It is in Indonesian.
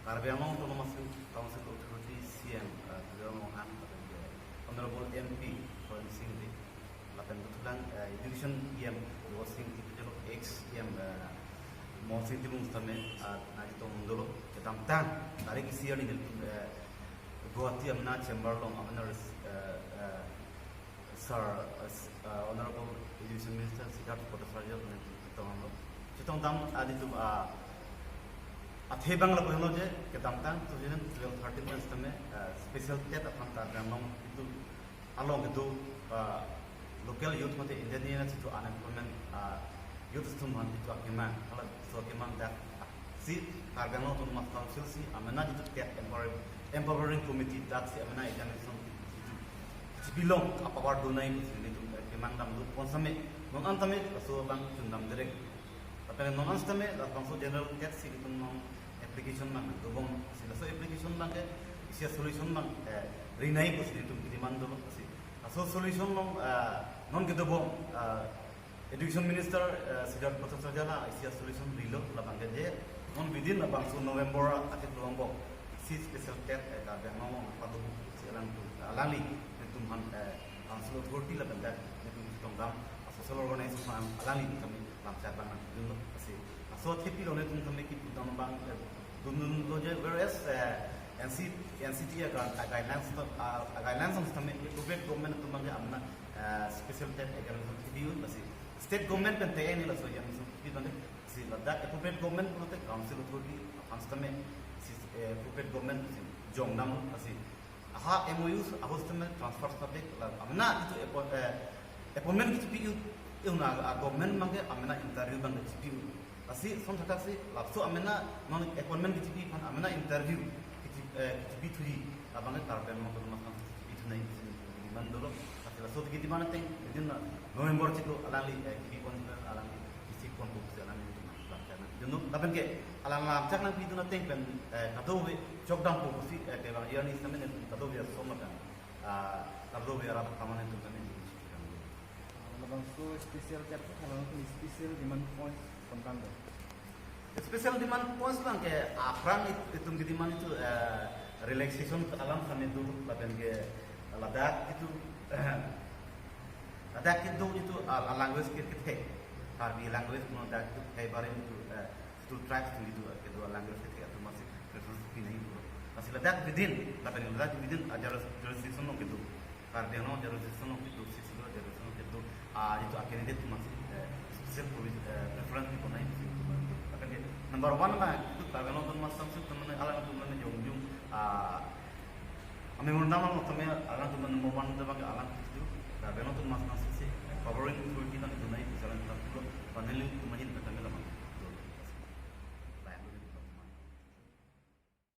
Karbiangong Autonomous Council Authority CM Karbiangong Honorable MP for Singh Lapan Tulang Division EM Wasing Tipijalo X EM Mosing Timung Stame Najito Mundolo Ketamtang Tarik Isia di Guwahati Amna Chamberlain Amna Sir Honorable Education Minister Siddharth Pottasarja Chitong Tam Aditu Athe Bangla Bohno je Ketamtang 2012-13 Stame Special TET Aphuthak itu along itu local youth mate India itu unemployment youth itu man itu akima kalau so akima dak si Karbiang Autonomous Council si amana itu TET empowering committee dak si amana examination itu belong apawar donai itu akima dam du konsame non antame so bang tundam direct tapi non antame la bang so general TET si itu non application man dobong sila so application man ke isia solution man rinai bus itu demand dulu si so solution non gitu bom education minister Siddharth Pottasarja isia solution rilo labang je non within abang so November akhir November si special TET Karbiang mau padu silang tu alali itu man council authority labang dak itu tongam social organization alali kami lamcat bang dulu si so tipi lo ne tum kami ki tudam bang dun lo je whereas NCT guidelines kami appropriate government itu mangga amna special TET examination video basi state government kan TET ni lah so yang itu nanti si Ladakh appropriate government prote council authority kami si appropriate government jongnam basi aha MOUs ahos temen transfer public amna itu appointment itu una government mangga amna interview bang itu basi son thaka si lapso amna non appointment itu pan amna interview B3 abang Karbiang Autonomous Council B2 naik di Mandolo hasil so di mana teng di November ciklo alali ki kon alali isi kon bu alali itu lakana jenu tapen ke alala cak nang itu nateng pen kadowe chokdam po si ke bang yani samen kadowe so makan kadowe arab kaman itu kan Abang so special TET kalau special demand points tentang Special demand points bang ke akran itu demand itu relaxation alam kami dulu laban ke Ladakh itu language kita Karbi language pun ada itu kayak barang itu tracks itu kedua language kita itu masih referensi ini itu masih Ladakh within laban Ladakh within ada jurisdiction gitu Karbiang no jurisdiction itu sisi jurisdiction itu itu akhirnya itu masih special preference itu naik Number one lah itu Karbiang Autonomous Council teman alam tu mana jong kami mengundang orang teman alam tu number one tu bagi alam itu